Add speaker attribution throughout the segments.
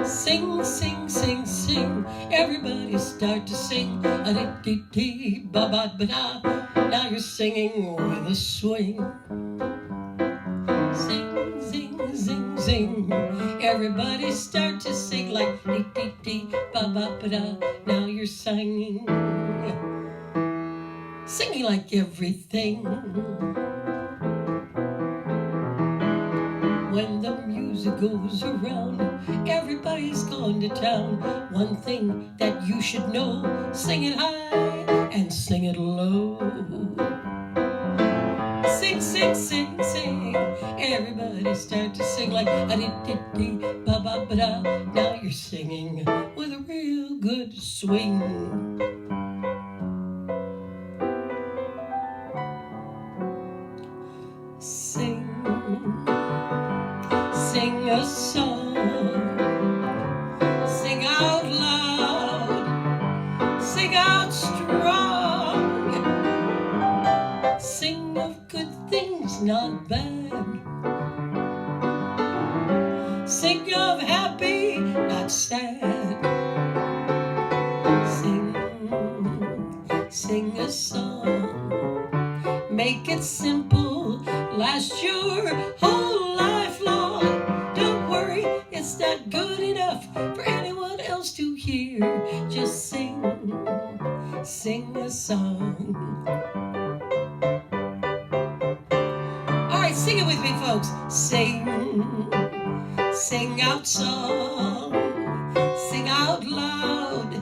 Speaker 1: Sing, sing, sing, sing. Everybody start to sing. A-dee-dee-dee, ba-ba-ba-da. Now you're singing with a swing. Sing, sing, sing, sing. Everybody start to sing like dee-dee-dee, ba-ba-ba-da. Now you're singing. Singing like everything. When the music goes around, everybody's gone to town. One thing that you should know, sing it high and sing it low. Sing, sing, sing, sing. Everybody start to sing like a-dee-dee-dee, ba-ba-ba-da. Now you're singing with a real good swing. Sing. Sing a song, sing out loud, sing out strong. Sing of good things, not bad. Sing of happy, not sad. Sing, sing a song, make it simple, last your whole life long. Don't worry, it's not good enough for anyone else to hear. Just sing, sing a song. All right, sing it with me, folks. Sing, sing out song, sing out loud,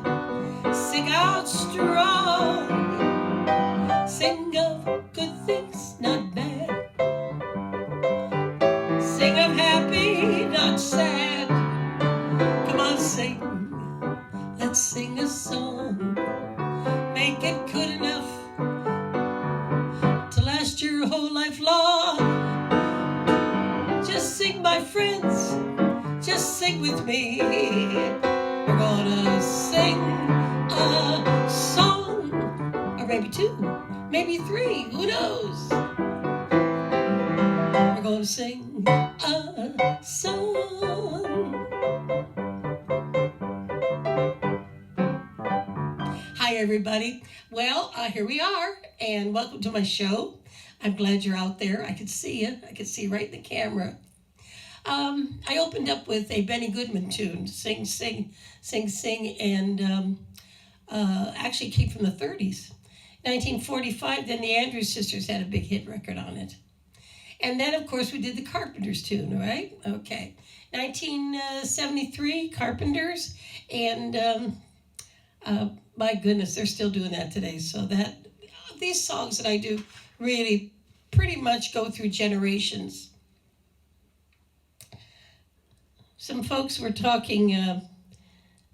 Speaker 1: sing out strong. Sing of good things, not bad. Sing of happy, not sad. Come on, sing. Let's sing a song. Make it good enough to last your whole life long. Just sing, my friends. Just sing with me. We're gonna sing a song, or maybe two, maybe three. Who knows? We're gonna sing a song. Hi, everybody. Well, here we are, and welcome to my show. I'm glad you're out there. I can see you. I can see right in the camera. I opened up with a Benny Goodman tune, Sing, Sing, Sing, Sing, and actually came from the 30s. 1945, then the Andrews Sisters had a big hit record on it. And then, of course, we did the Carpenters tune, right? Okay. 1973, Carpenters, and my goodness, they're still doing that today. So these songs that I do really pretty much go through generations. Some folks were talking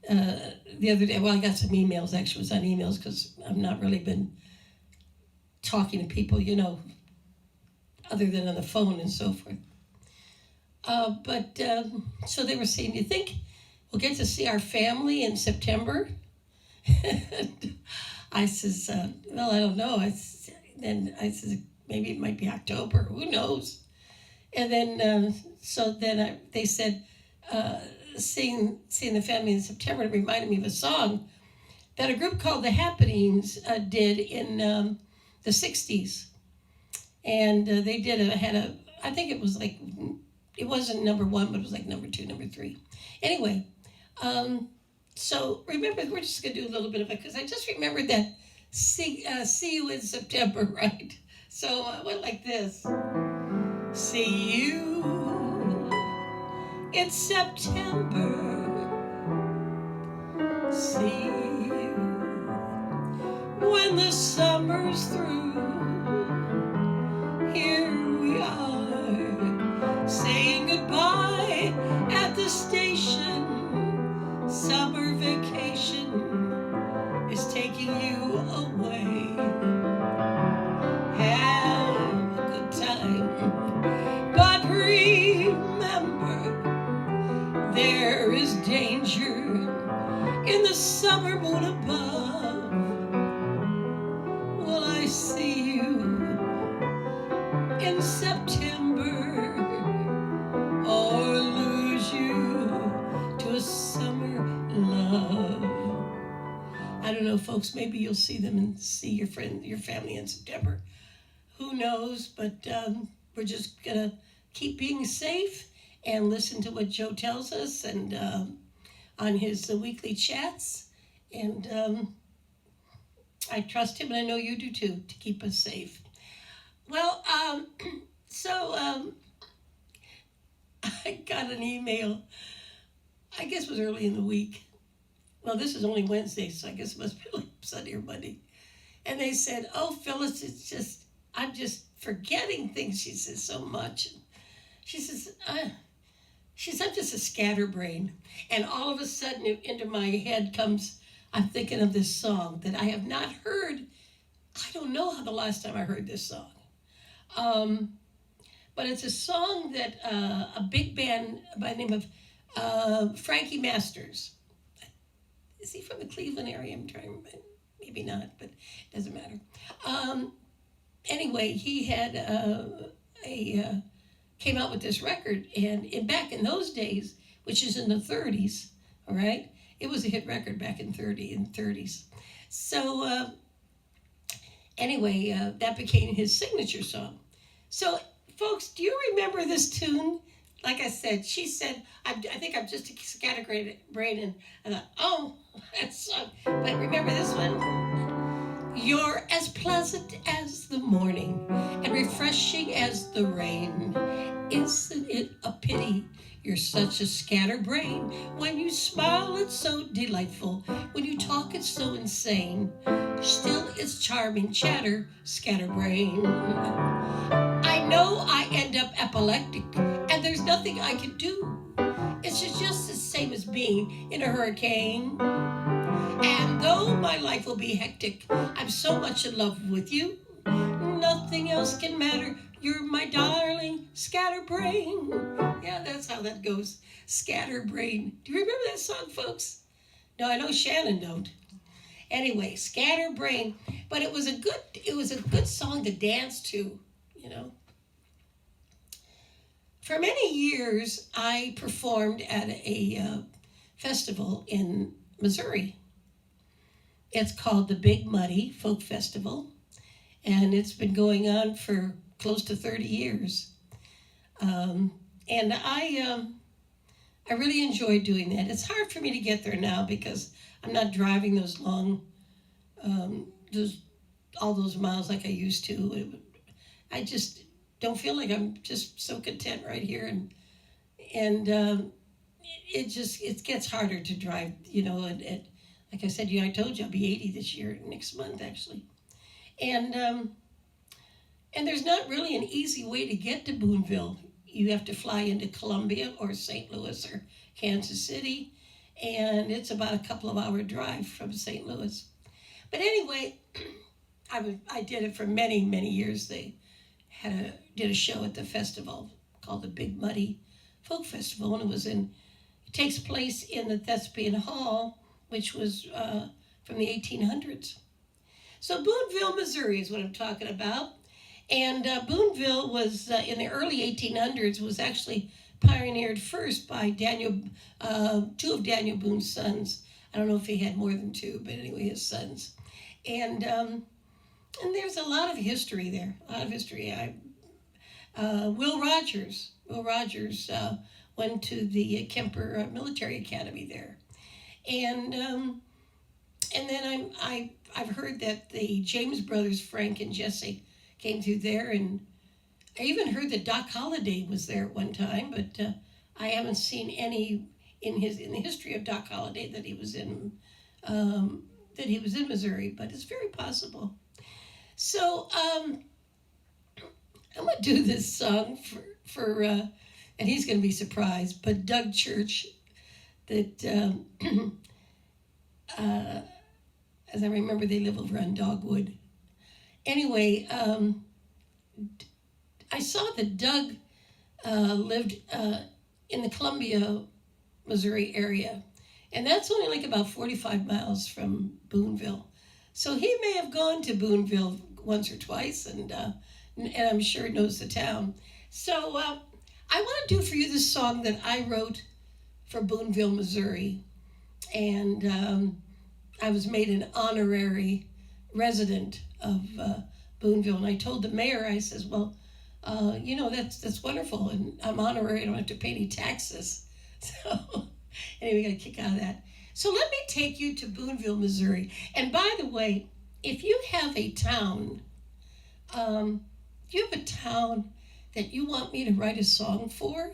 Speaker 1: the other day. Well, I got some emails. Actually, it was on emails because I've not really been talking to people, other than on the phone and so forth. So they were saying, do you think we'll get to see our family in September? I says, well, I don't know. Then I says, maybe it might be October. Who knows? And then, they said, seeing the family in September, it reminded me of a song that a group called The Happenings did in the 60s. And they I think it was like, it wasn't number one, but it was like number two, number three. Anyway, so remember, we're just going to do a little bit of it, because I just remembered that see you in September, right? So I went like this. See you in September. See you when the summer's through. Here we are, saying goodbye at the station. Summer vacation is taking you away. Have a good time, but remember, there is danger in the summer moon above. Will I see you in September? know, folks, maybe you'll see them and see your family in September. Who knows? But we're just going to keep being safe and listen to what Joe tells us and on his weekly chats. And I trust him, and I know you do too, to keep us safe. Well, I got an email, I guess it was early in the week. Well, this is only Wednesday, so I guess it must be like Sunday or Monday. And they said, "Oh, Phyllis, I'm just forgetting things," she says, "so much." She says, I'm just a scatterbrain. And all of a sudden into my head comes, I'm thinking of this song that I have not heard. I don't know how the last time I heard this song. But it's a song that a big band by the name of Frankie Masters. Is he from the Cleveland area? I'm trying to remember. Maybe not, but it doesn't matter. Anyway, he had came out with this record, and back in those days, which is in the 30s, all right? It was a hit record back in the 30s. So anyway, that became his signature song. So, folks, do you remember this tune? Like I said, she said, I think I'm just a scatterbrain, and I thought, oh, that song. But remember this one? You're as pleasant as the morning and refreshing as the rain. Isn't it a pity you're such a scatterbrain? When you smile, it's so delightful. When you talk, it's so insane. Still, it's charming chatter, scatterbrain. I know I end up epileptic, and there's nothing I can do. It's just the same as being in a hurricane. And though my life will be hectic, I'm so much in love with you. Nothing else can matter. You're my darling scatterbrain. Yeah, that's how that goes. Scatterbrain. Do you remember that song, folks? No, I know Shannon don't. Anyway, Scatterbrain. But it was a good song to dance to, you know. For many years, I performed at a festival in Missouri. It's called the Big Muddy Folk Festival, and it's been going on for close to 30 years. And I really enjoyed doing that. It's hard for me to get there now because I'm not driving those long, all those miles like I used to. I just don't feel like I'm just so content right here, and it gets harder to drive, you know. And like I said, I told you I'll be 80 this year, next month actually, and there's not really an easy way to get to Boonville. You have to fly into Columbia or St. Louis or Kansas City, and it's about a couple of hour drive from St. Louis. But anyway, I did it for many, many years. They did a show at the festival called the Big Muddy Folk Festival, and it takes place in the Thespian Hall, which was from the 1800s. So Boonville, Missouri is what I'm talking about. And Boonville was, in the early 1800s, was actually pioneered first by two of Daniel Boone's sons. I don't know if he had more than two, but anyway, his sons. And there's a lot of history there, Will Rogers went to the Kemper Military Academy there. And then I've heard that the James brothers, Frank and Jesse, came through there, and I even heard that Doc Holliday was there at one time, but I haven't seen any in the history of Doc Holliday that he was in Missouri, but it's very possible. So I'm gonna do this song for and he's gonna be surprised, but Doug Church, that as I remember, they live over on Dogwood. Anyway, I saw that Doug lived in the Columbia, Missouri area, and that's only like about 45 miles from Boonville. So he may have gone to Boonville once or twice, and I'm sure knows the town. So I want to do for you this song that I wrote for Boonville, Missouri, and I was made an honorary resident of Boonville, and I told the mayor, I says, well, that's wonderful, and I'm honorary, I don't have to pay any taxes. So anyway, we got to kick out of that. So let me take you to Boonville, Missouri. And by the way, if you have a town, that you want me to write a song for,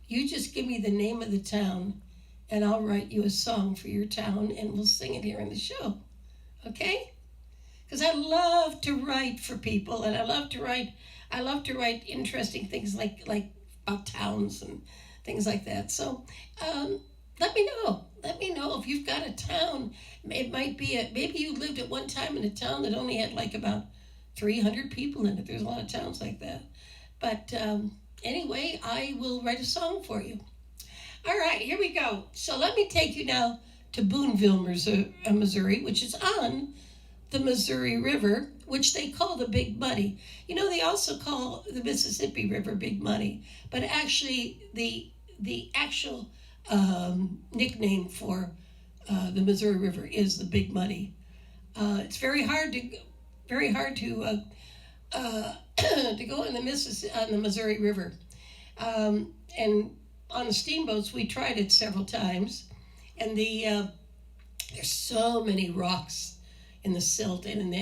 Speaker 1: you just give me the name of the town, and I'll write you a song for your town, and we'll sing it here in the show. Okay? Because I love to write for people, and I love to write interesting things like about towns and things like that. So let me know. Let me know if you've got a town. It might be maybe you lived at one time in a town that only had like about 300 people in it. There's a lot of towns like that. But anyway, I will write a song for you. All right, here we go. So let me take you now to Boonville, Missouri, which is on the Missouri River, which they call the Big Muddy. You know, they also call the Mississippi River Big Muddy, but actually the actual nickname for the Missouri River is the Big Muddy. It's very hard to to go on the Missouri River, and on the steamboats we tried it several times, and there's so many rocks in the silt, and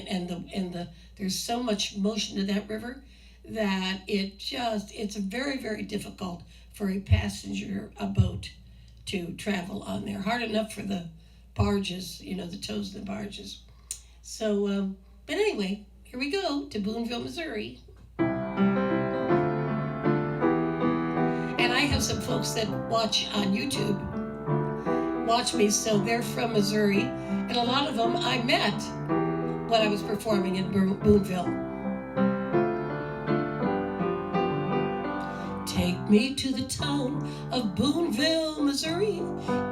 Speaker 1: there's so much motion to that river that it's very, very difficult for a passenger boat to travel on there. Hard enough for the barges, the tows of the barges. So, but anyway, here we go to Boonville, Missouri. And I have some folks that watch on YouTube, watch me, so they're from Missouri, and a lot of them I met when I was performing in Boonville. Take me to the town of Boonville, Missouri.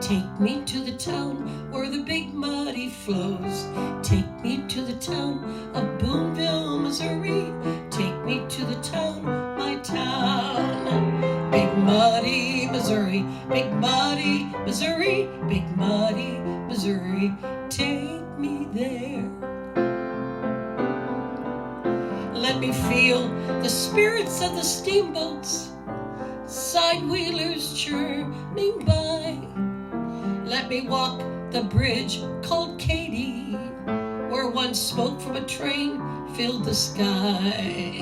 Speaker 1: Take me to the town where the Big Muddy flows. Take me to the town of Boonville, Missouri. Take me to the town, my town. Big Muddy, Missouri. Big Muddy, Missouri. Big Muddy, Missouri. Take me there. Let me feel the spirits of the steamboats, side-wheelers churning by. Let me walk the bridge called Katy, where once smoke from a train filled the sky.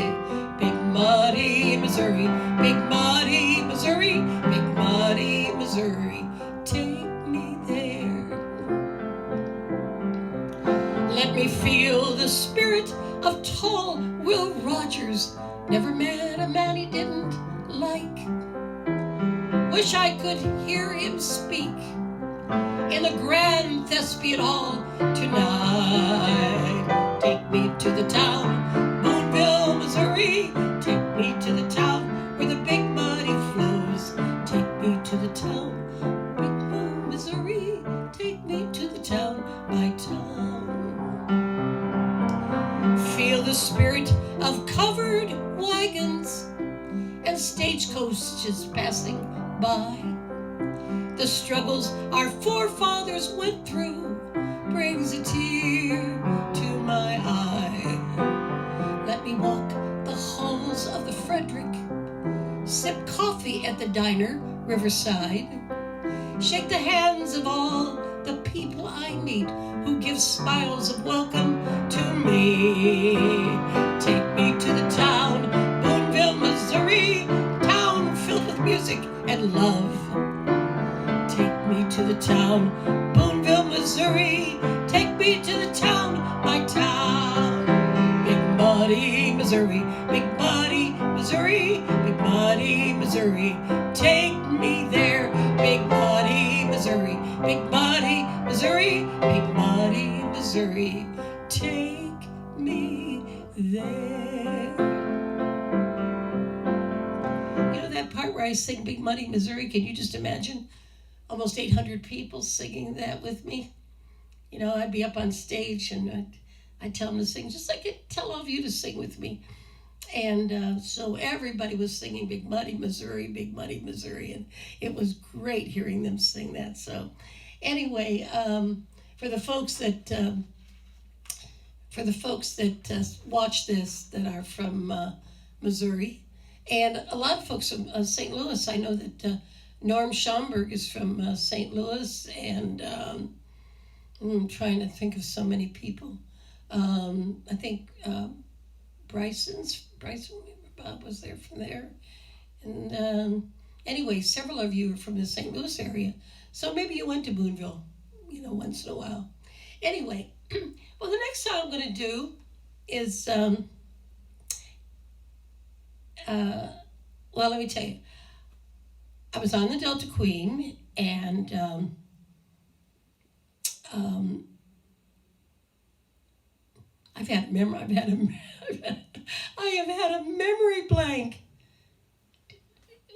Speaker 1: Big Muddy, Missouri. Big Muddy, Missouri. Big Muddy, Missouri. Take me there. Let me feel the spirit of tall Will Rogers. Never met a man he didn't like. Wish I could hear him speak in the Grand Thespian Hall tonight. Take me to the town, Boonville, Missouri. Take me to the town where the Big Muddy flows. Take me to the town, Big Muddy, Missouri. Take me to the town, my town. Feel the spirit of covered wagons and stagecoaches passing by. The struggles our forefathers went through brings a tear to my eye. Let me walk the halls of the Frederick, sip coffee at the diner Riverside, shake the hands of all the people I meet who give smiles of welcome to me. Take me to the town, Boonville, Missouri, town filled with music and love. Take me to the town, Boonville, Missouri. Take me to the town, my town. Big Muddy, Missouri. Big Muddy, Missouri. Big Muddy, Missouri. Take me there. Big Muddy, Missouri. Big Muddy, Missouri. Big Muddy, Missouri. Take me there. You know that part where I sing Big Muddy, Missouri? Can you just imagine? Almost 800 people singing that with me. I'd be up on stage and I'd tell them to sing, just like I tell all of you to sing with me. And so everybody was singing Big Muddy, Missouri, Big Muddy, Missouri. And it was great hearing them sing that. So anyway, for the folks that watch this that are from Missouri, and a lot of folks from St. Louis. I know that Norm Schomburg is from St. Louis, and I'm trying to think of so many people. I think Bryson Bob was there from there, and anyway, several of you are from the St. Louis area, so maybe you went to Boonville, once in a while. Anyway, well, the next song I'm going to do is, well, let me tell you. I was on the Delta Queen, and I have had a memory blank.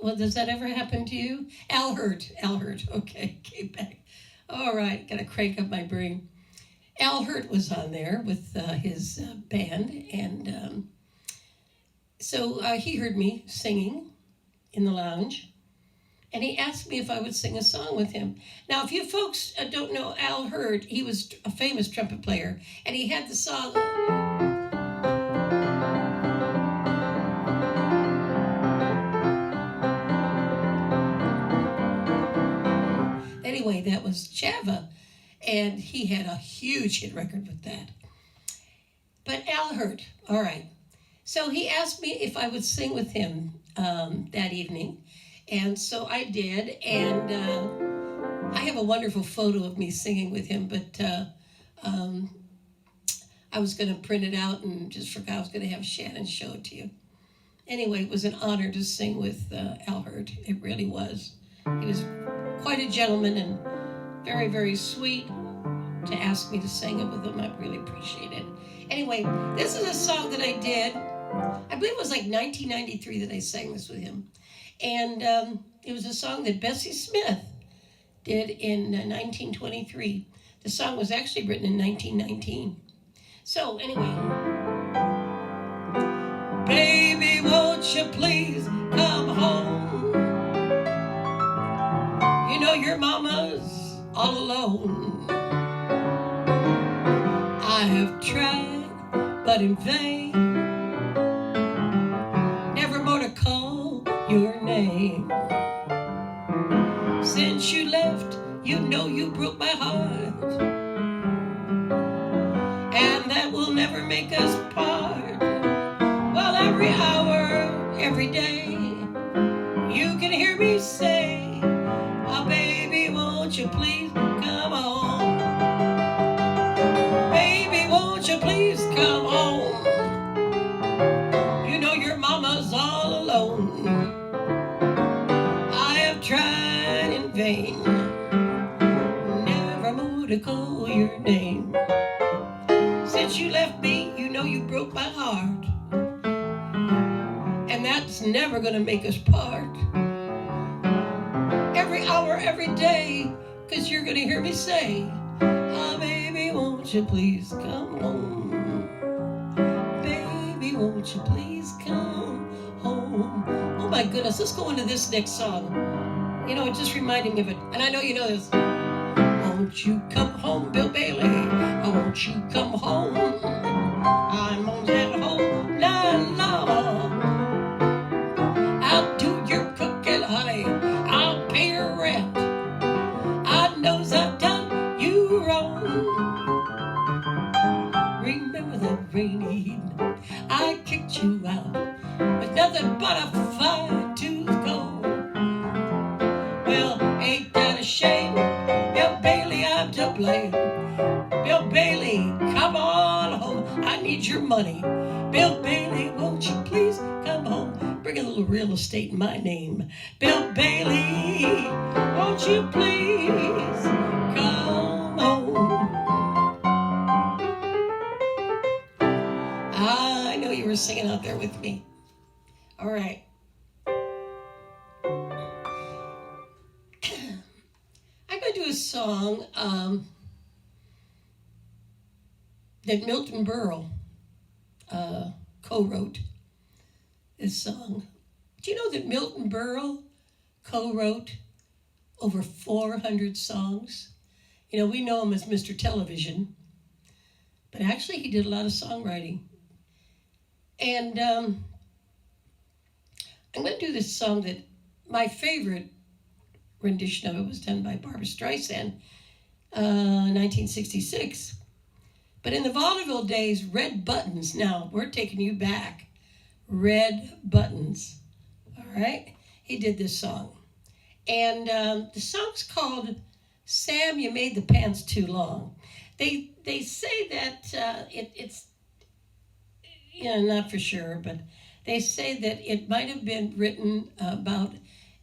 Speaker 1: Well, does that ever happen to you? Al Hurt. Okay, came back. All right, gotta crank up my brain. Al Hurt was on there with his band, and so he heard me singing in the lounge, and he asked me if I would sing a song with him. Now, if you folks don't know Al Hurt, he was a famous trumpet player, and he had the song... Anyway, that was Java, and he had a huge hit record with that. But Al Hurt, all right. So he asked me if I would sing with him that evening, and so I did, and I have a wonderful photo of me singing with him, but I was going to print it out and just forgot I was going to have Shannon show it to you. Anyway, it was an honor to sing with Al Hurt. It really was. He was quite a gentleman and very, very sweet to ask me to sing it with him. I really appreciate it. Anyway, this is a song that I did. I believe it was like 1993 that I sang this with him. And it was a song that Bessie Smith did in 1923. The song was actually written in 1919. So anyway. Baby, won't you please come home? You know your mama's all alone. I have tried, but in vain, never more to call your name. Since you left, you know you broke my heart, and that will never make us part. Well, every hour, every day, you can hear me say, oh, baby, won't you please come home? Baby, won't you please come home? You know your mama's all alone. I have tried in vain, never more to call your name. Since you left me, you know you broke my heart, and that's never gonna make us part. Every hour, every day, 'cause you're gonna hear me say, oh, baby, won't you please come home? Baby, won't you please come home? Oh my goodness, let's go into this next song. It just reminded me of it, and I know you know this. Won't you come home, Bill Bailey? Won't you come home? I'm on that whole night long. I'll do your cooking, honey. I'll pay your rent. I knows I've done you wrong. Remember that rainy evening I kicked you out with nothing but a fine-tooth comb. Well, ain't that a shame? Bill Bailey, I'm to blame. Bill Bailey, come on home. I need your money. Bill Bailey, won't you please come home? Bring a little real estate in my name. Bill Bailey, won't you please come home? I know you were singing out there with me. All right. I'm going to do a song that Milton Berle co-wrote this song. Do you know that Milton Berle co-wrote over 400 songs? We know him as Mr. Television, but actually he did a lot of songwriting. And I'm going to do this song that my favorite rendition of it was done by Barbra Streisand, 1966. But in the vaudeville days, Red Buttons, now we're taking you back. Red Buttons, all right? He did this song. And the song's called Sam, You Made the Pants Too Long. They say that it's, not for sure, but they say that it might have been written about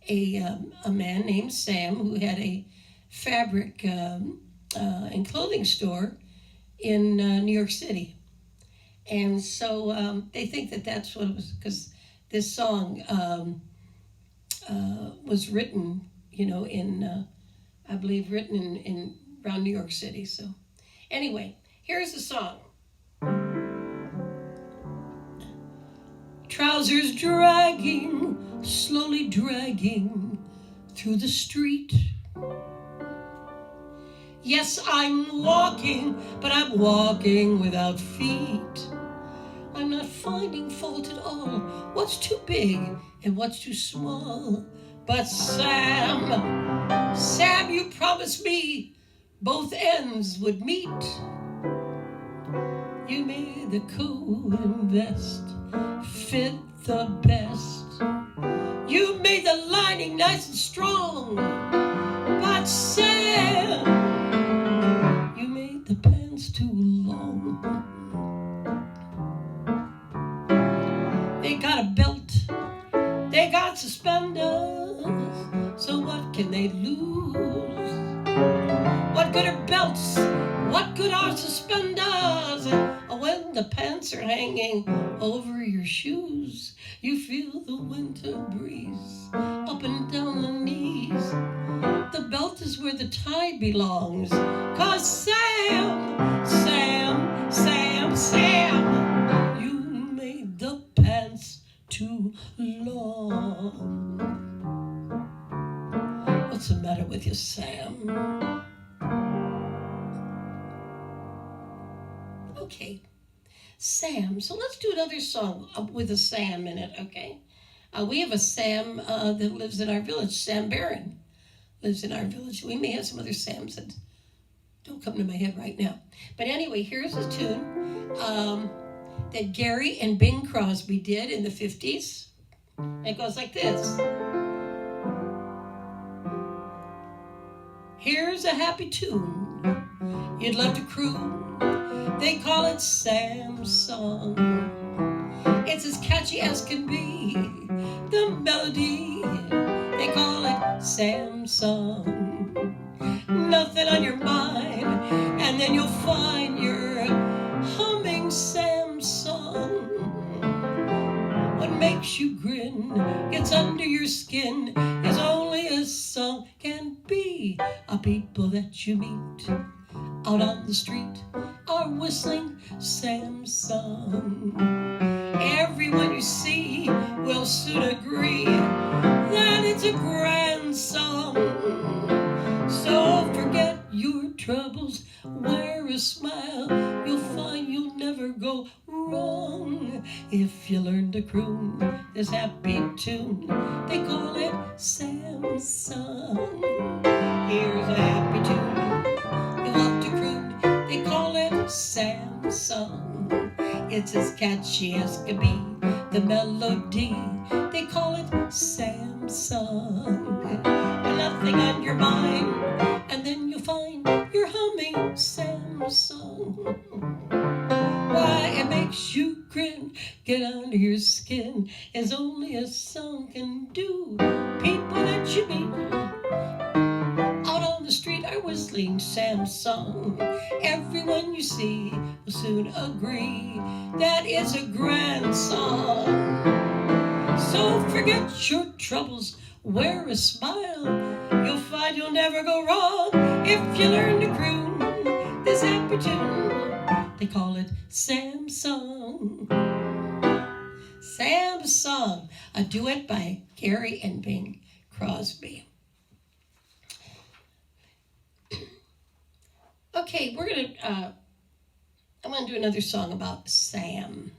Speaker 1: a man named Sam who had a fabric and clothing store in New York City. And so they think that that's what it was, because this song was written, I believe written in around New York City. So anyway, here's the song. Trousers dragging, slowly dragging through the street. Yes, I'm walking, but I'm walking without feet. I'm not finding fault at all. What's too big and what's too small? But Sam, you promised me both ends would meet. You made the coat and vest fit the best. You made the lining nice and strong. But Sam, you made the pants too long. They got a belt, they got suspenders, so what can they lose? What good are belts? What good are suspenders? When the pants are hanging over your shoes, you feel the winter breeze up and down the knees. The belt is where the tie belongs. 'Cause Sam, you made the pants too long. What's the matter with you, Sam? Okay, Sam. So let's do another song with a Sam in it, okay? We have a Sam that lives in our village. Sam Barron lives in our village. We may have some other Sams that don't come to my head right now. But anyway, here's a tune that Gary and Bing Crosby did in the 50s. It goes like this. Here's a happy tune you'd love to croon. They call it Sam's song. It's as catchy as can be. The melody, they call it Sam's song. Nothing on your mind, and then you'll find you're humming Sam's song. What makes you grin, gets under your skin, is only a song can be. A people that you meet out on the street are whistling Sam's song. Everyone you see will soon agree that it's a grand song. So forget your troubles, wear a smile, you'll find you'll never go wrong if you learn to croon this happy tune. They call it Sam's song. Here's a happy tune you love to croon. They call it Sam's song. It's as catchy as can be. The melody, they call it Sam's song. And nothing on your mind, and then you'll find you're humming Sam's song. Why it makes you grin, get under your skin, is only a song can do. People that you meet out on the street are whistling Sam's song. Everyone you see will soon agree that it's a grand song. So forget your troubles, wear a smile, you'll find you'll never go wrong if you learn to croon this happy tune. They call it Sam's song. Sam's song, a duet by Gary and Bing Crosby. Okay, I'm gonna do another song about Sam.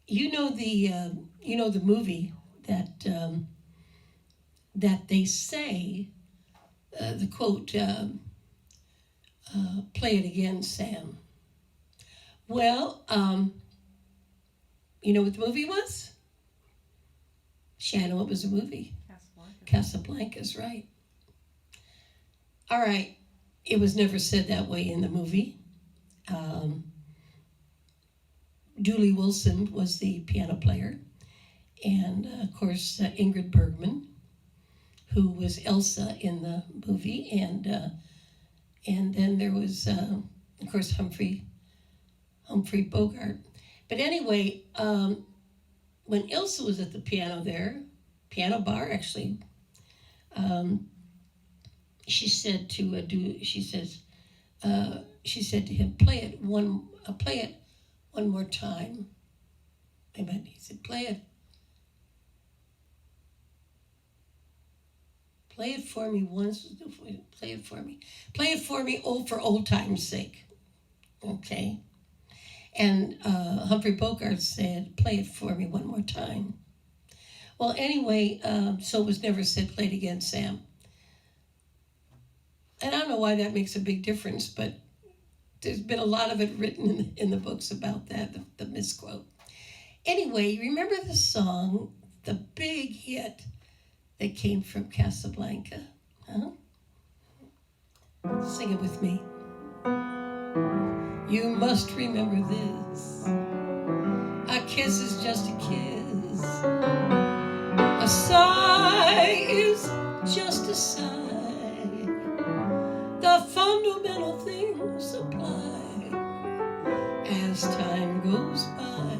Speaker 1: You know the movie that they say the quote, "Play it again, Sam." Well, you know what the movie was? Shannon, what was the movie? Casablanca's right. All right. It was never said that way in the movie. Dooley Wilson was the piano player, and of course Ingrid Bergman, who was Elsa in the movie, and then there was of course Humphrey Bogart. But anyway, when Elsa was at the piano bar actually, she said to him, play it one more time. Amen. He said, play it for me once. Play it for me. Oh, for old time's sake. Okay. And Humphrey Bogart said, play it for me one more time. Well, anyway, so it was never said, play it again, Sam. And I don't know why that makes a big difference, but there's been a lot of it written in the books about that, the misquote. Anyway, remember the song, the big hit that came from Casablanca? Huh? Sing it with me. You must remember this. A kiss is just a kiss. A sigh is just a sigh. The fundamental things apply as time goes by.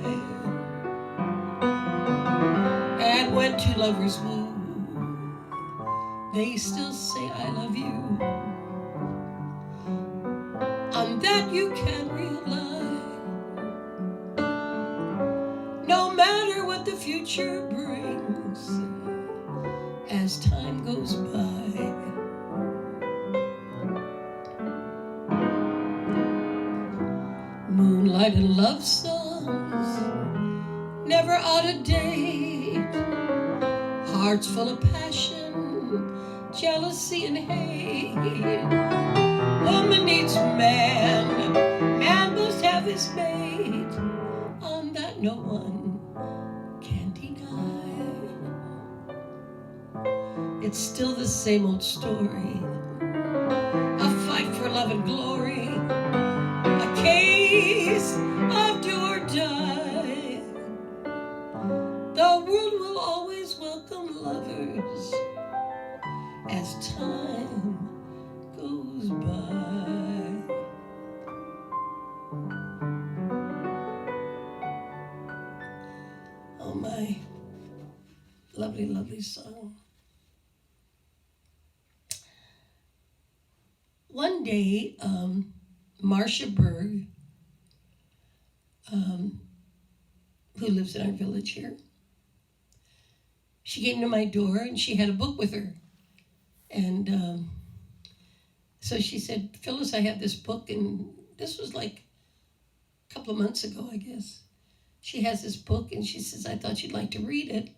Speaker 1: And when two lovers woo, they still say I love you. On that you can rely. No matter what the future brings, as time goes by. Moonlight and love songs, never out of date. Hearts full of passion, jealousy and hate. Woman needs man, man must have his mate. On that no one can deny. It's still the same old story. A fight for love and glory. A case of do or die. The world will always welcome lovers as time goes by. Oh my, lovely, lovely song. One day, Marcia Berg, who lives in our village here, she came to my door and she had a book with her. And so she said, Phyllis, I have this book, and this was like a couple of months ago, I guess. She has this book, and she says, I thought you'd like to read it,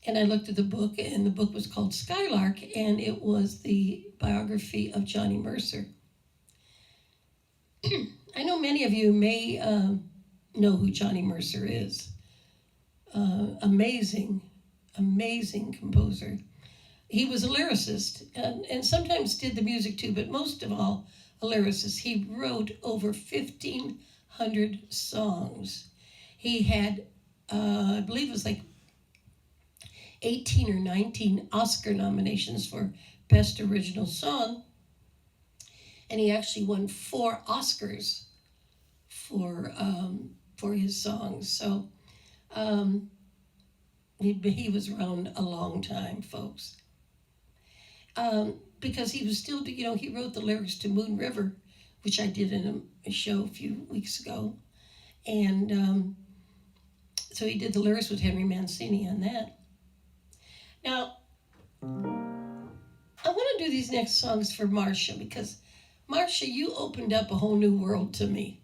Speaker 1: and I looked at the book, and the book was called Skylark, and it was the biography of Johnny Mercer. I know many of you may know who Johnny Mercer is. Amazing composer. He was a lyricist and sometimes did the music too, but most of all, a lyricist. He wrote over 1,500 songs. He had, I believe it was like 18 or 19 Oscar nominations for Best Original Song. And he actually won 4 Oscars for his songs. So he was around a long time, folks. Because he was still, he wrote the lyrics to Moon River, which I did in a show a few weeks ago. And so he did the lyrics with Henry Mancini on that. Now, I want to do these next songs for Marcia because, Marcia, you opened up a whole new world to me.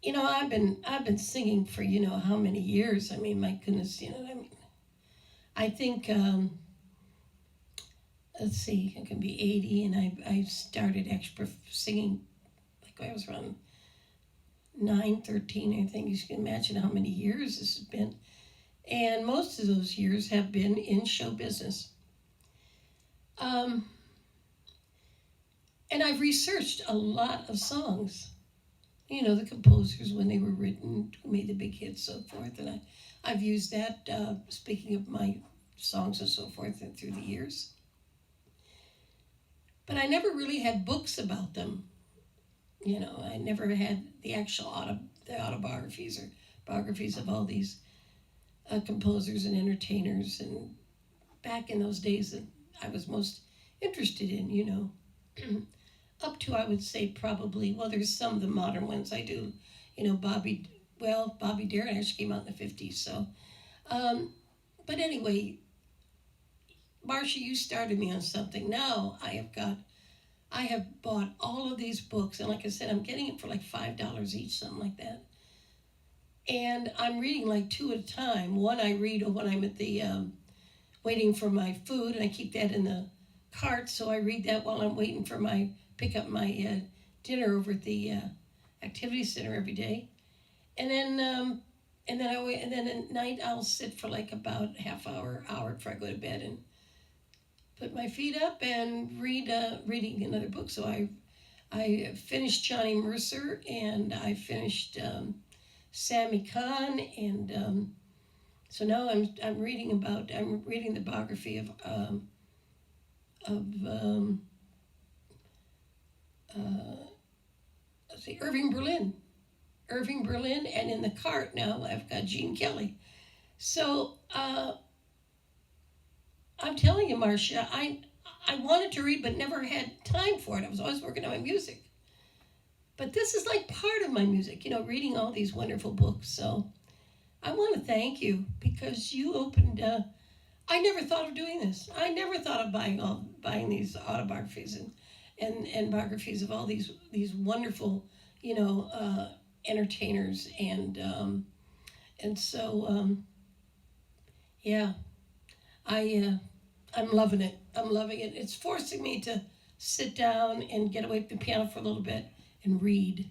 Speaker 1: You know, I've been singing for how many years. I mean, my goodness, you know what I mean. I think let's see, I can be 80, and I started extra singing like I was around 9, 13. I think you can imagine how many years this has been, and most of those years have been in show business. And I've researched a lot of songs. You know, the composers, when they were written, who made the big hits, so forth. And I've used that, speaking of my songs and so forth, and through the years. But I never really had books about them. You know, I never had the actual autobiographies or biographies of all these composers and entertainers. And back in those days that I was most interested in, you know. Up to, I would say, probably, well, there's some of the modern ones I do. You know, Bobby Darin actually came out in the 50s. So, but anyway, Marcia, you started me on something. Now I have bought all of these books. And like I said, I'm getting it for like $5 each, something like that. And I'm reading like 2 at a time. One I read when I'm at the, waiting for my food, and I keep that in the cart. So I read that while I'm waiting for pick up my dinner over at the activity center every day, and then at night I'll sit for like about half hour before I go to bed and put my feet up and reading another book. So I finished Johnny Mercer, and I finished Sammy Kahn, and so now I'm reading the biography of let's see, Irving Berlin, and in the cart now I've got Gene Kelly. So I'm telling you, Marcia, I wanted to read but never had time for it. I was always working on my music. But this is like part of my music, you know, reading all these wonderful books. So I want to thank you because you opened. I never thought of doing this. I never thought of buying these autobiographies and biographies of all these wonderful, you know, entertainers, and so yeah, I'm loving it. I'm loving it. It's forcing me to sit down and get away from the piano for a little bit and read,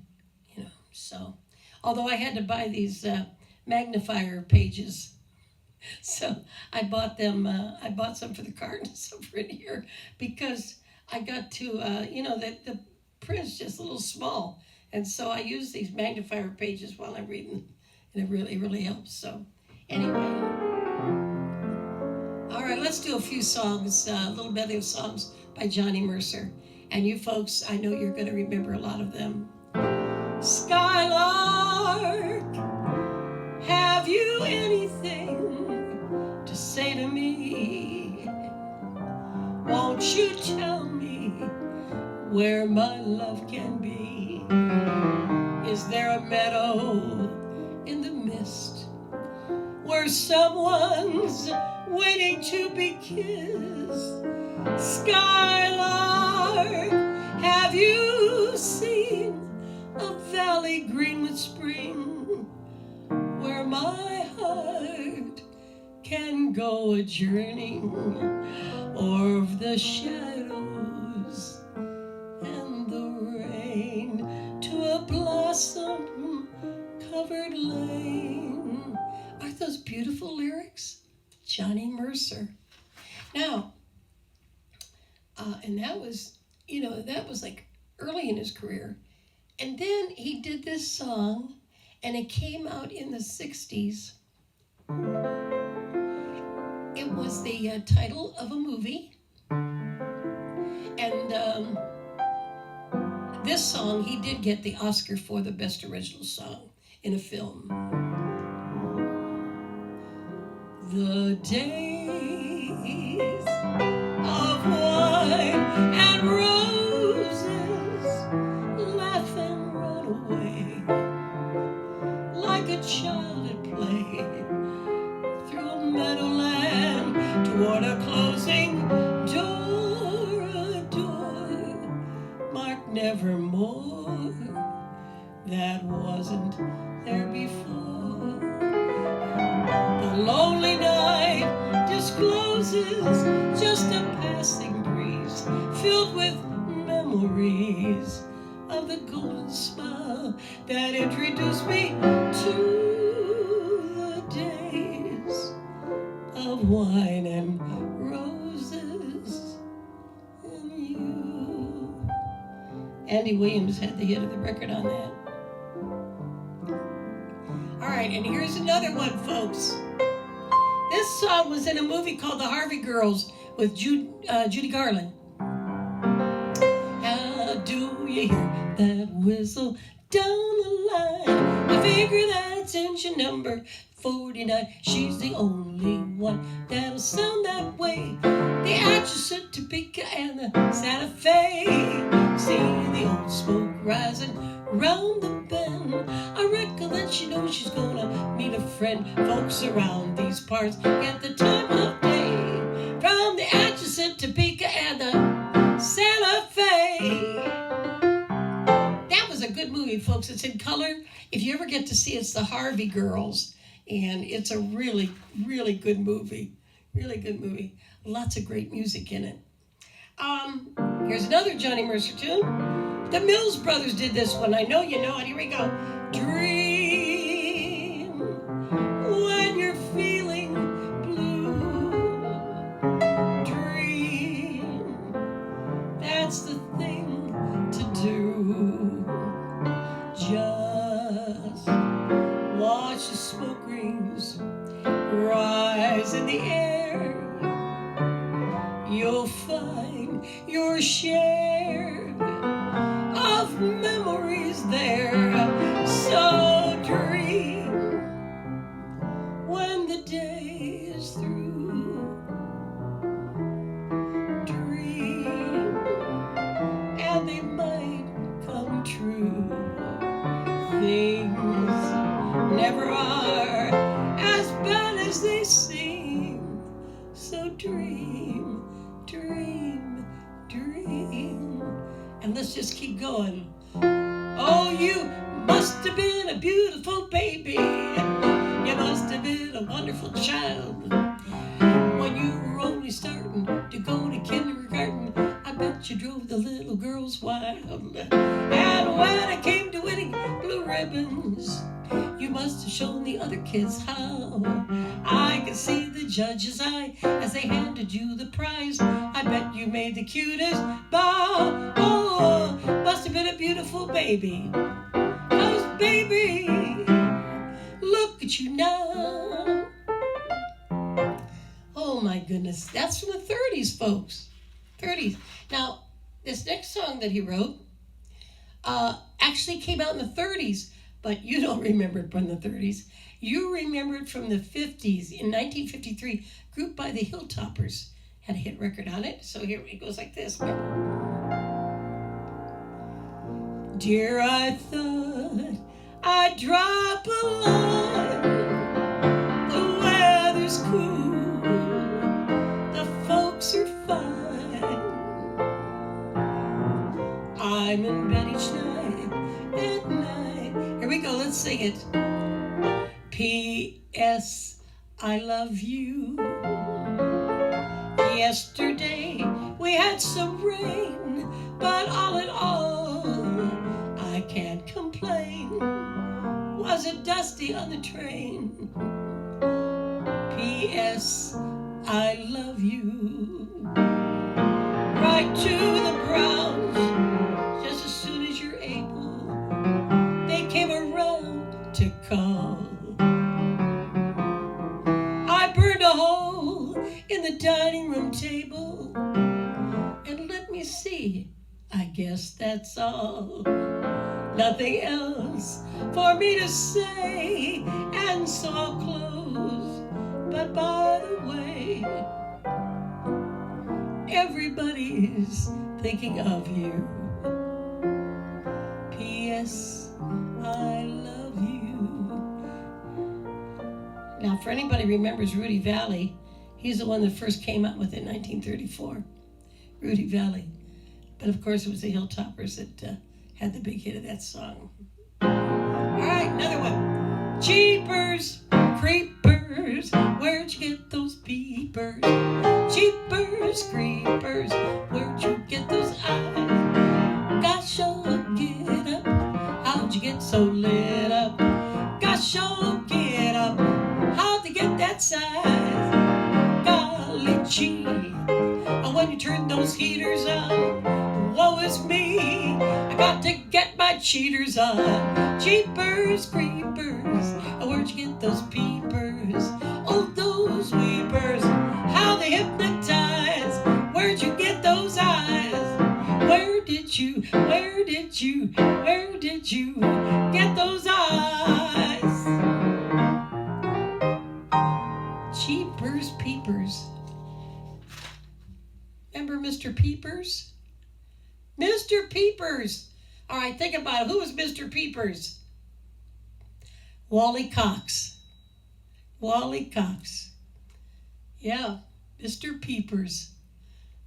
Speaker 1: you know. So, although I had to buy these magnifier pages. So I bought them. I bought some for the cart and some for in here because I got to, you know, that the print's just a little small, and so I use these magnifier pages while I'm reading, and it really helps. So anyway, all right, let's do a few songs, a little medley of songs by Johnny Mercer, and you folks, I know you're going to remember a lot of them. Skylark, have you anything to say to me? Won't you tell me where my love can be? Is there a meadow in the mist where someone's waiting to be kissed? Skylark, have you seen a valley green with spring where my heart can go a journeying o'er the shadows and the rain to a blossom-covered lane? Aren't those beautiful lyrics? Johnny Mercer. Now, and that was, you know, that was like early in his career. And then he did this song, and it came out in the 60s. It was the title of a movie. And this song, he did get the Oscar for the Best Original Song in a film. The days of wine and roses laugh and run away like a child at play through a meadowland toward a closing nevermore. That wasn't there before. The lonely night discloses just a passing breeze filled with memories of the golden smile that introduced me to the days of wine and roses and you. Andy Williams had the hit of the record on that. All right, and here's another one, folks. This song was in a movie called The Harvey Girls with Judy Garland. How do you hear that whistle down the line? I figure that's engine number 49. She's the only one that'll sound that way. The actress at Topeka and the Santa Fe. See the old smoke rising round the bend. I reckon that she knows she's gonna meet a friend. Folks around these parts get the time of day from the actress at Topeka and the Santa Fe. That was a good movie, folks. It's in color. If you ever get to see it, it's The Harvey Girls. And it's a really, really good movie. Really good movie. Lots of great music in it. Here's another Johnny Mercer tune. The Mills Brothers did this one. I know you know it. Here we go. Dream when you're feeling blue. Dream, that's the thing to do. Just watch the smoke rings rise in the air. You'll find your share of memories there. So dream when the day is through. Dream, and they might come true. Things never are as bad as they seem. So dream, dream, dream. And let's just keep going. Oh, you must have been a beautiful baby. You must have been a wonderful child. When you were only starting to go to kindergarten, I bet you drove the little girls wild. And when it came to winning blue ribbons, you must have shown the other kids how. I could see the judge's eye as they handed you the prize. I bet you made the cutest bow. Oh, must have been a beautiful baby. 'Cause baby, look at you now. Oh my goodness, that's from the 30s, folks. 30s. Now, this next song that he wrote actually came out in the 30s, but you don't remember it from the 30s. You remember it from the 50s. In 1953, a group by the Hilltoppers had a hit record on it. So here it goes like this. Dear, I thought I'd drop a line. The weather's cool, the folks are fine. I'm in bed each night at night. Here we go, let's sing it. P.S. I love you. Yesterday we had some rain, but all in all, I can't complain. Was it dusty on the train? P.S. I love you. Write to the Browns just as soon as you're able. They came around to call. I burned a hole in the dining room table. And let me see, I guess that's all. Nothing else for me to say, and so I'll close. But by the way, everybody's thinking of you. P.S. I love you. Now, for anybody who remembers Rudy Valley, he's the one that first came out with it in 1934. Rudy Valley. But of course, it was the Hilltoppers that had the big hit of that song. All right, another one. Jeepers, creepers, where'd you get those peepers? Jeepers, creepers, where'd you get those eyes? Gosh, oh, get up, how'd you get so lit up? Gosh, oh, get up, how'd you get that size? Golly gee, when you turn those heaters on, woe is me, I got to get my cheaters on. Jeepers, creepers, where'd you get those peepers? Oh, those weepers, how they hypnotize. Where'd you get those eyes? Where did you get those eyes? Jeepers, peepers. Remember Mr. Peepers? Mr. Peepers. All right, think about it. Who was Mr. Peepers? Wally Cox. Wally Cox. Yeah, Mr. Peepers.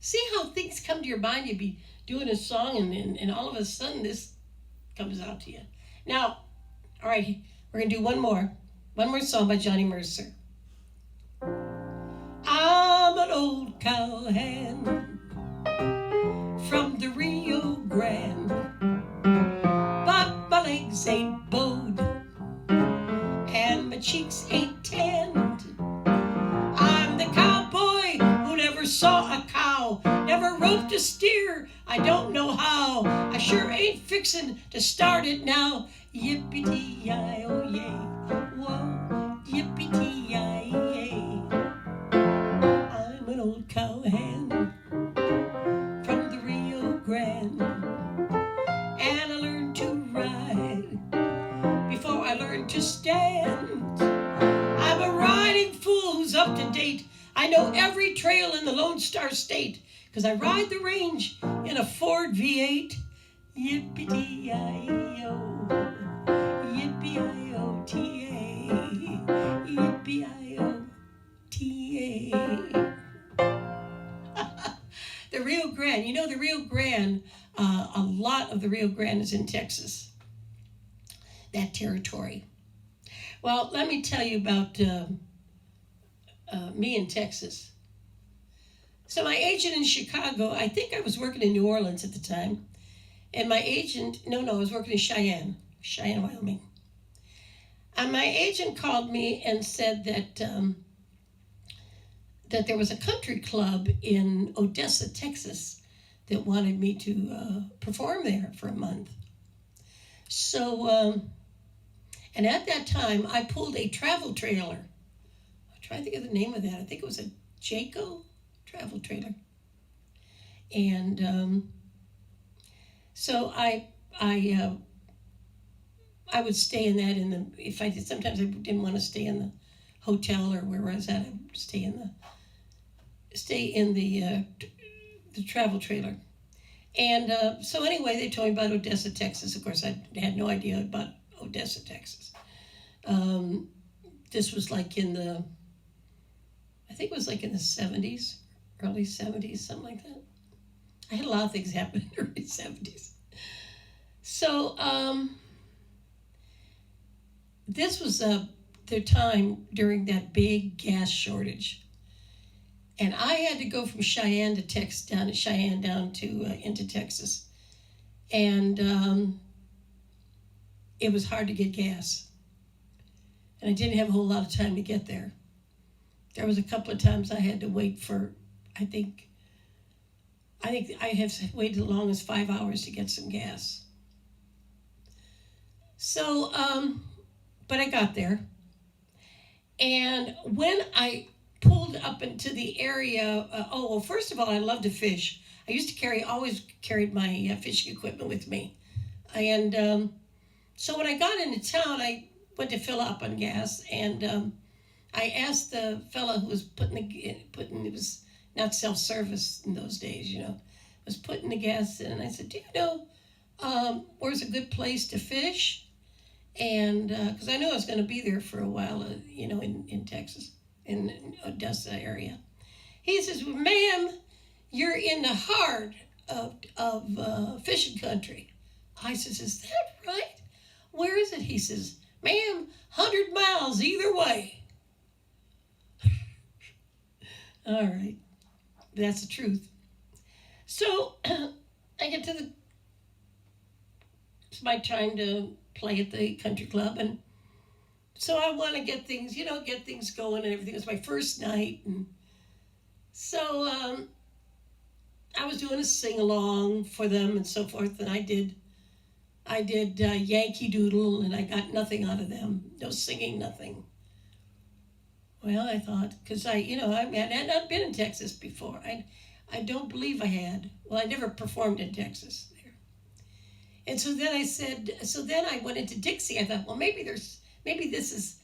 Speaker 1: See how things come to your mind? You'd be doing a song and all of a sudden this comes out to you. Now, all right, we're going to do one more song by Johnny Mercer. I'm an old cowhand from the Rio Grande, but my legs ain't bowed and my cheeks ain't tanned. I'm the cowboy who never saw a cow, never roped a steer, I don't know how. I sure ain't fixin' to start it now. Yippee-tee-yi-oh-yay, whoa, yippee-tee-yi-yay. I'm an old cowhand from the Rio Grande, and I learned to ride before I learned to stand. I'm a riding fool who's up to date. I know every trail in the Lone Star State, 'cause I ride the range in a Ford V8. Yippee-tee-yi-yo, yippee-yi-o-t-a, yippee-yi-o-t-a. The Rio Grande. You know, the Rio Grande, a lot of the Rio Grande is in Texas, that territory. Well, let me tell you about me in Texas. So my agent in Chicago, I think I was working in New Orleans at the time, and my agent, I was working in Cheyenne, Wyoming. And my agent called me and said that that there was a country club in Odessa, Texas, that wanted me to perform there for a month. So, and at that time, I pulled a travel trailer. I'm trying to think of the name of that. I think it was a Jayco travel trailer. And so I would stay in that sometimes I didn't want to stay in the hotel or where I was at, I would stay in the travel trailer. And so anyway, they told me about Odessa, Texas. Of course, I had no idea about Odessa, Texas. This was like I think it was like in the 70s, early 70s, something like that. I had a lot of things happen in the early 70s. So this was the time during that big gas shortage. And I had to go from Cheyenne down to into Texas. And it was hard to get gas. And I didn't have a whole lot of time to get there. There was a couple of times I had to wait for, I think I have waited as long as 5 hours to get some gas. So, but I got there. And when I pulled up into the area, first of all, I love to fish. I used to always carried my fishing equipment with me. And so when I got into town, I went to fill up on gas, and I asked the fella who was it was not self-service in those days, was putting the gas in, and I said, do you know where's a good place to fish? And because I knew I was going to be there for a while, in Texas, in Odessa area. He says, well, ma'am, you're in the heart fishing country. I says, is that right? Where is it? He says, ma'am, 100 miles either way. All right, that's the truth. So I get to it's my time to play at the country club, and so I want to get things, get things going and everything. It was my first night, and so I was doing a sing-along for them and so forth, and I did Yankee Doodle, and I got nothing out of them. No singing, nothing. Well, I thought, because I had not been in Texas before. I don't believe I had. Well, I never performed in Texas there. And so then I went into Dixie. I thought, well, maybe this is,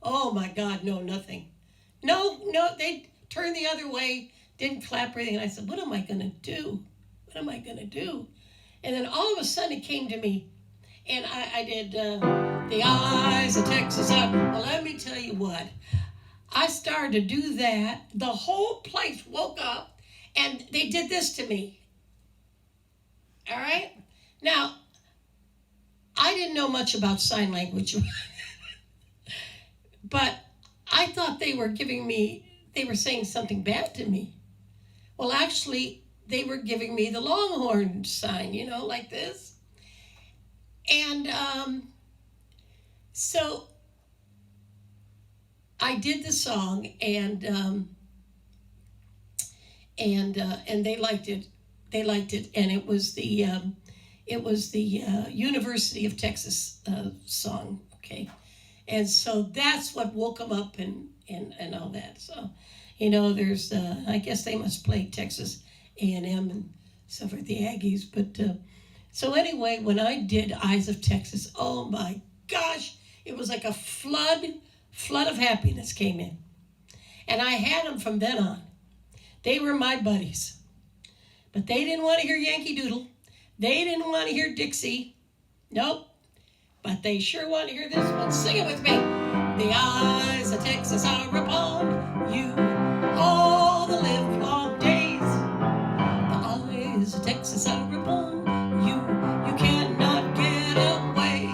Speaker 1: oh my God, no, nothing. No, they turned the other way, didn't clap or anything. And I said, what am I going to do? What am I going to do? And then all of a sudden it came to me, and I did The Eyes of Texas. Well, let me tell you what. I started to do that. The whole place woke up, and they did this to me. All right? Now, I didn't know much about sign language, but I thought they were saying something bad to me. Well, actually, they were giving me the longhorn sign, like this. And so I did the song, and they liked it. They liked it, and it was the University of Texas song. Okay, and so that's what woke them up and all that. So, there's I guess they must play Texas A&M and so forth, the Aggies. But so anyway, when I did Eyes of Texas, oh my gosh, it was like a flood of happiness came in. And I had them from then on. They were my buddies. But they didn't want to hear Yankee Doodle. They didn't want to hear Dixie. Nope. But they sure want to hear this one. Sing it with me. The eyes of Texas are upon you all the live long days. The eyes of Texas are upon you. You cannot get away.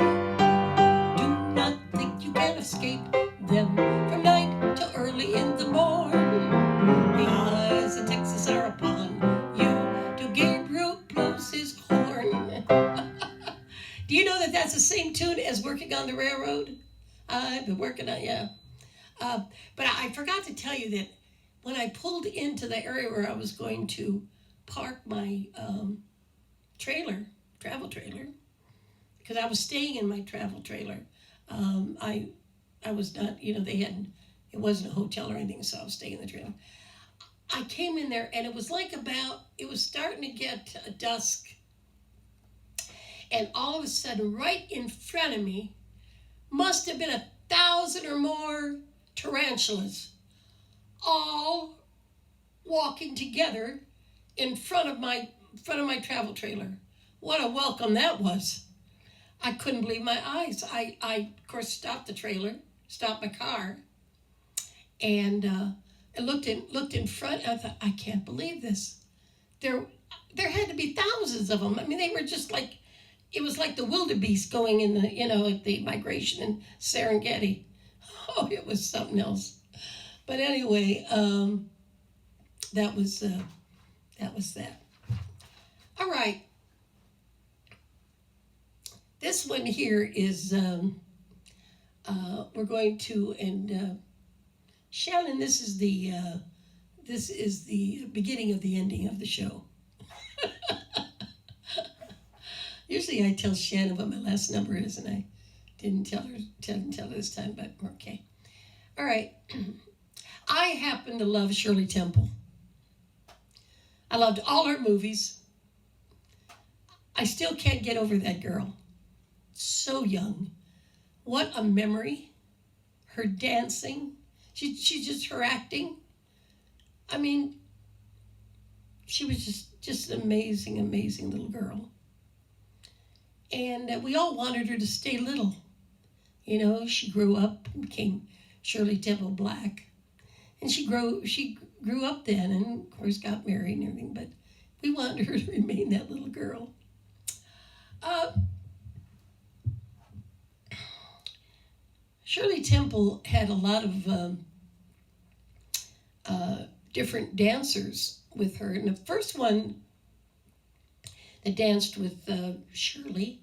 Speaker 1: Do not think you can escape them from night till early in the morn. The eyes of Texas are upon you. To Gabriel blows his horn. Do you know that that's the same tune as Working on the Railroad? I've been working on, yeah. But I forgot to tell you that when I pulled into the area where I was going to park my travel trailer, because I was staying in my travel trailer. I was not, it wasn't a hotel or anything, so I was staying in the trailer. I came in there, and it was it was starting to get dusk. And all of a sudden, right in front of me, must have been 1,000 or more tarantulas, all walking together in front of my travel trailer. What a welcome that was! I couldn't believe my eyes. I of course stopped the trailer, stopped my car, and I looked in front. And I thought, I can't believe this. There had to be thousands of them. I mean, they were just like. It was like the wildebeest going in the migration in Serengeti. Oh, it was something else. But anyway, that was that. All right. This one here is we're going to, and Shannon, this is the beginning of the ending of the show. Usually I tell Shannon what my last number is, and I didn't tell her this time, but okay. All right. I happen to love Shirley Temple. I loved all her movies. I still can't get over that girl. So young. What a memory. Her dancing. She's just her acting. I mean, she was just an amazing, amazing little girl. And we all wanted her to stay little. She grew up and became Shirley Temple Black. And she grew up then and, of course, got married and everything. But We want her to remain that little girl. Uh, Shirley Temple had a lot of different dancers with her. And the first one that danced with Shirley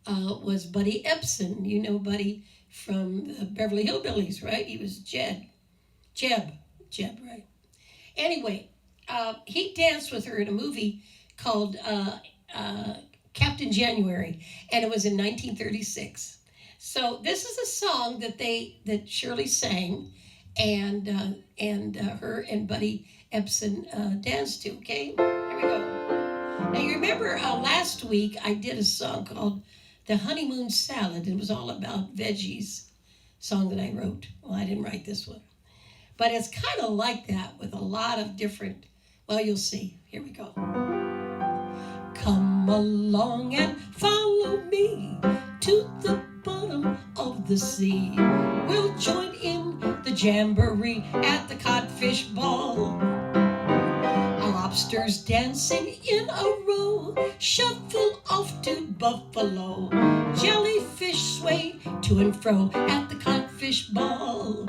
Speaker 1: was Buddy Ebsen. You know Buddy from the Beverly Hillbillies, right? He was Jeb, right? Anyway, he danced with her in a movie called Captain January, and it was in 1936. So this is a song that Shirley sang, and her and Buddy Ebsen danced to. Okay, here we go. Now you remember last week I did a song called "The Honeymoon Salad." It was all about veggies. Song that I wrote. Well, I didn't write this one, but it's kind of like that with a lot of different. Well, you'll see. Here we go. Come along and follow me to the bottom of the sea. We'll join in the jamboree at the codfish ball. Lobsters dancing in a row, shuffle off to Buffalo. Jellyfish sway to and fro at the codfish ball.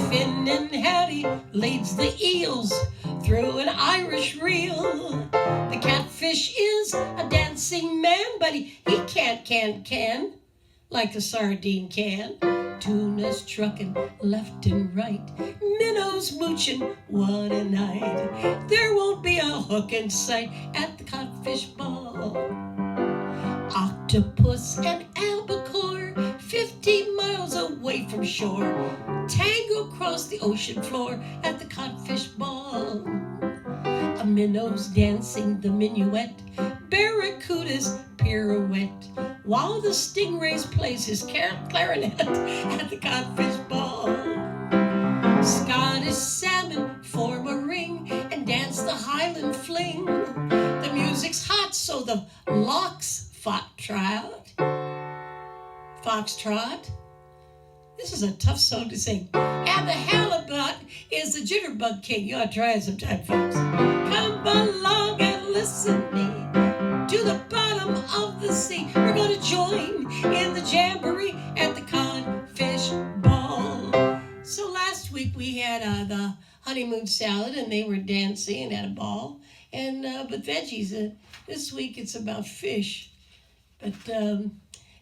Speaker 1: Finn and Hattie leads the eels through an Irish reel. The catfish is a dancing man, but he can like a sardine can. Tuna's trucking left and right, minnows mooching, what a night. There won't be a hook in sight at the codfish ball. Octopus and albacore, 50 miles away from shore, tango across the ocean floor at the codfish ball. A minnow's dancing the minuet, barracudas pirouette, while the stingrays plays his clarinet at the codfish ball. Scottish salmon form a ring and dance the Highland fling. The music's hot, so the lox foxtrot. This is a tough song to sing. And the halibut is the jitterbug king. You ought to try it sometime, folks. Come along and listen me to the bottom of the sea. We're going to join in the jamboree at the codfish ball. So last week we had the honeymoon salad, and they were dancing at a ball, and but veggies. This week it's about fish. But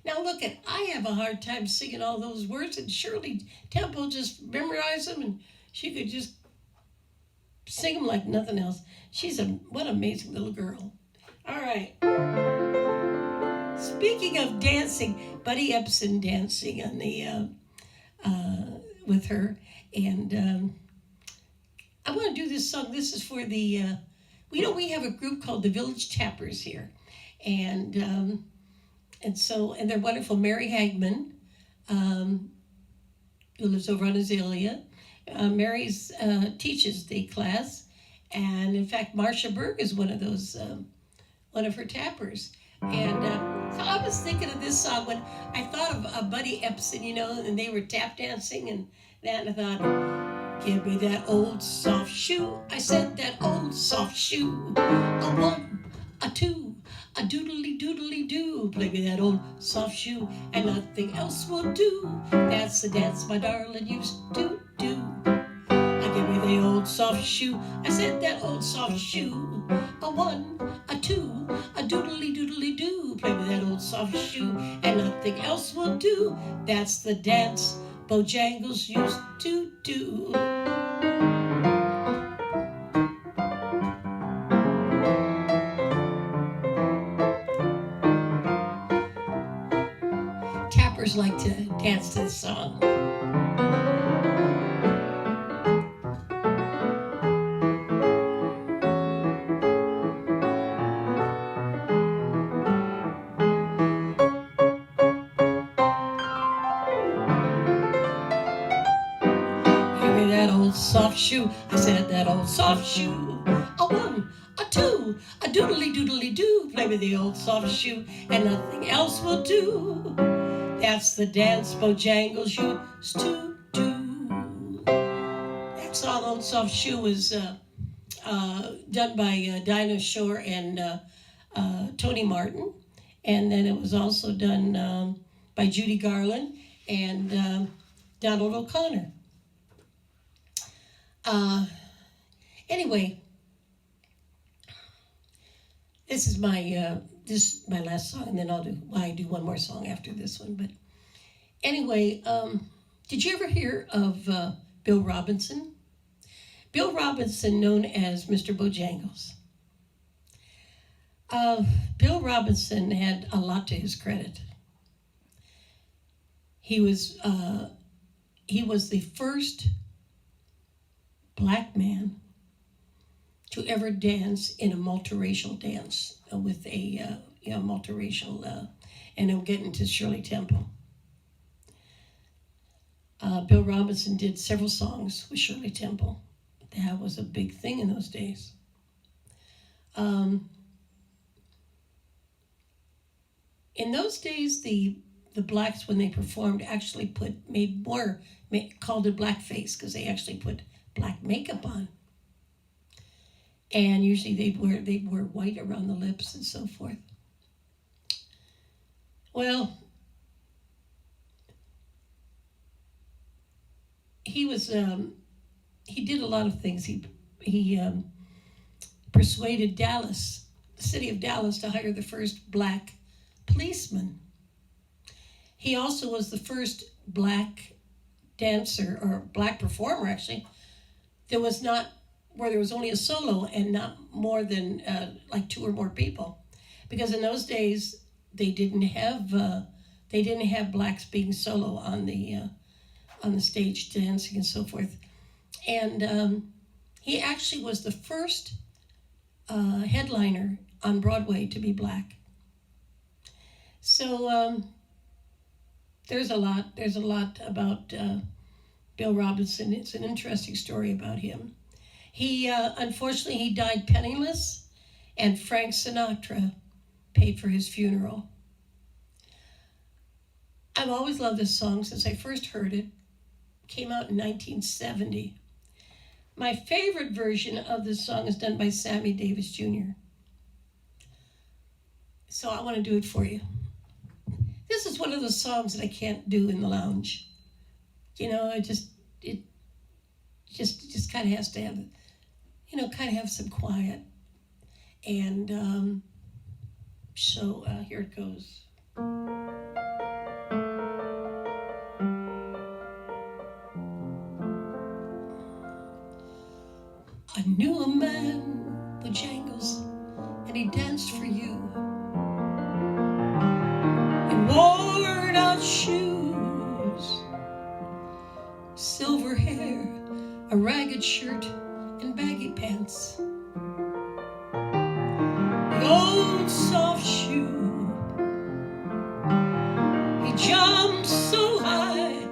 Speaker 1: now look I have a hard time singing all those words, and Shirley Temple just memorized them, and she could just sing them like nothing else. What an amazing little girl. All right. Speaking of dancing, Buddy Ebsen dancing on the with her, and I want to do this song. This is for the we have a group called the Village Tappers here, and they're wonderful. Mary Hagman, who lives over on Azalea. Mary's teaches the class, and in fact, Marcia Berg is one of those. One of her tappers. And so I was thinking of this song when I thought of Buddy Ebsen, and they were tap dancing and that, and I thought, give me that old soft shoe. I said that old soft shoe. A one, a two, a doodly doodly doo. Play me that old soft shoe and nothing else will do. That's the dance my darling used to do. Give me the old soft shoe. I said that old soft shoe. A one, a two, a doodly doodly doo. Play me that old soft shoe and nothing else will do. That's the dance Bojangles used to do. Tappers like to dance to this song. Soft shoe, I said that old soft shoe. A one, a two, a doodly doodly doo. Play me the old soft shoe and nothing else will do. That's the dance Bojangles used to do. That song, Old Soft Shoe, was done by Dinah Shore and Tony Martin. And then it was also done by Judy Garland and Donald O'Connor. Anyway, this is my last song, and then I do one more song after this one. But anyway, did you ever hear of Bill Robinson? Bill Robinson, known as Mr. Bojangles. Bill Robinson had a lot to his credit. He was the first black man to ever dance in a multiracial dance with a multiracial, and I'm getting to Shirley Temple. Bill Robinson did several songs with Shirley Temple. That was a big thing in those days. In those days, the blacks, when they performed, actually called it blackface, because they actually put black makeup on. And usually they'd wear white around the lips and so forth. Well, he did a lot of things. He persuaded the city of Dallas, to hire the first black policeman. He also was the first black dancer, or black performer actually, where there was only a solo and not more than like two or more people, because in those days they didn't have blacks being solo on the stage dancing and so forth. And he actually was the first headliner on Broadway to be black. So there's a lot about Bill Robinson. It's an interesting story about him. He unfortunately he died penniless, and Frank Sinatra paid for his funeral. I've always loved this song since I first heard it. It came out in 1970. My favorite version of this song is done by Sammy Davis Jr. So I want to do it for you. This is one of those songs that I can't do in the lounge. It just kind of has to have, have some quiet. And so here it goes. I knew a man, Bojangles, and he danced for you. He wore out shoes, silver hair, a ragged shirt, and baggy pants. The old soft shoe. He jumped so high,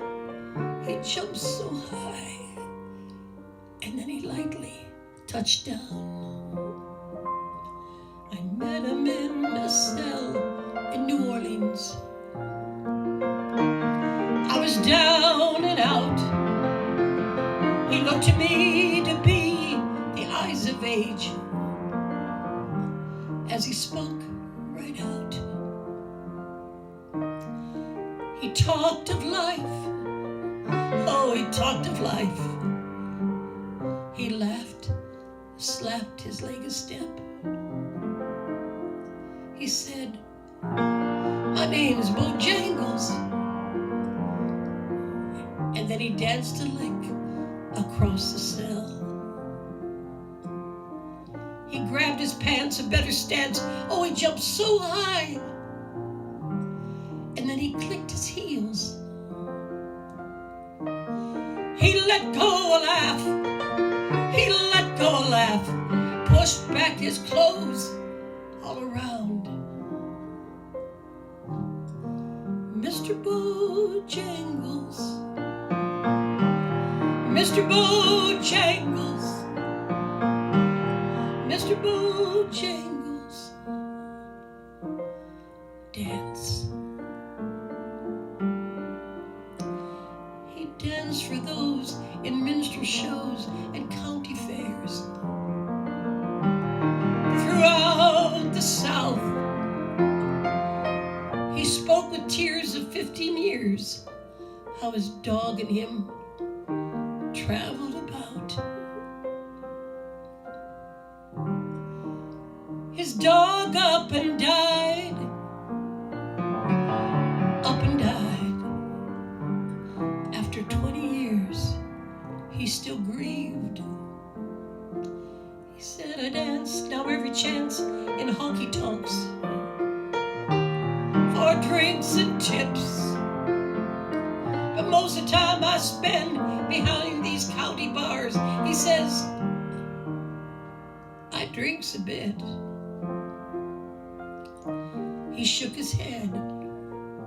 Speaker 1: and then he lightly touched down. I met him in a cell in New Orleans. I was down and out. He looked to me to be the eyes of age as he spoke right out. He talked of life. Oh, he talked of life. He laughed, slapped his leg a step. He said, "My name's Bojangles." And then he danced a lick across the cell. He grabbed his pants, a better stance. Oh, he jumped so high. And then he clicked his heels. He let go a laugh. He let go a laugh. Pushed back his clothes all around. Mr. Bojangles, Mr. Bojangles, Mr. Bojangles, dance. He danced for those in minstrel shows and county fairs. 15 years, how his dog and him traveled about. His dog up and died, up and died. After 20 years, he still grieved. He said, I danced now every chance in honky-tonks for drinks and tips. But most of the time I spend behind these county bars. He says, I drinks a bit. He shook his head.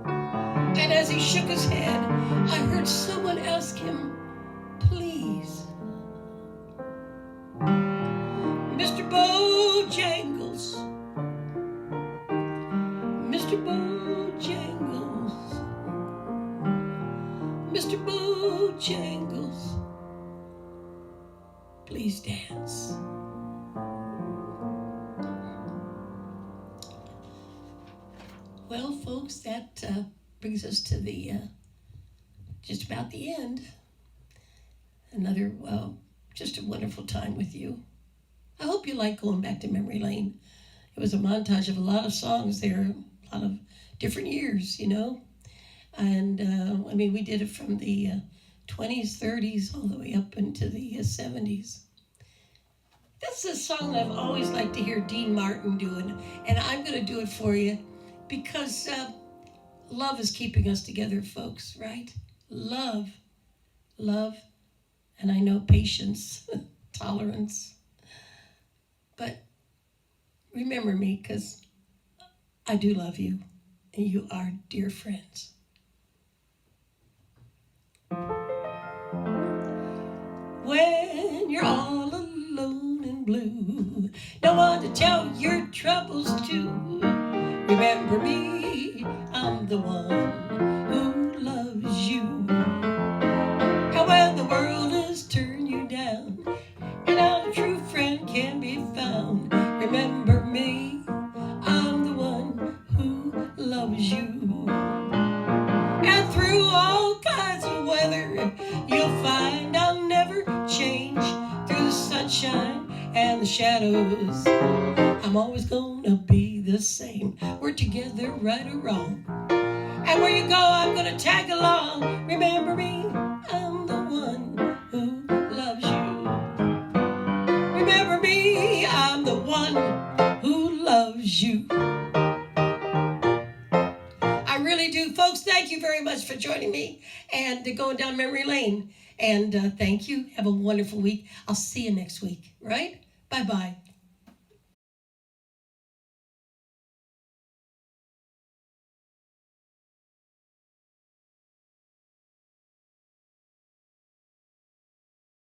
Speaker 1: And as he shook his head, I heard someone ask him, please, Mr. Bojangles, Mr. Bojangles, Mr. Bojangles, please dance. Well, folks, that brings us to the just about the end. Another, just a wonderful time with you. I hope you like going back to memory lane. It was a montage of a lot of songs there, a lot of different years, you know. And, I mean, we did it from the 20s, 30s, all the way up into the 70s. That's a song that I've always liked to hear Dean Martin doing, and I'm going to do it for you because love is keeping us together, folks, right? Love, and I know patience, tolerance. But remember me, because I do love you, and you are dear friends. When you're all alone and blue, no one to tell your troubles to, remember me, I'm the one who loves you. And when the world has turned you down, and how a true friend can be found, remember me, I'm the one who loves you. And through all kinds of weather, you'll find I'll never change. Through the sunshine and the shadows, I'm always gonna be the same. We're together, right or wrong. And where you go, I'm gonna tag along. Remember me, I'm the one who loves you. Remember me, I'm the one who loves you. I really do. Folks, thank you very much for joining me and going down memory lane. And thank you. Have a wonderful week. I'll see you next week, right? Bye-bye.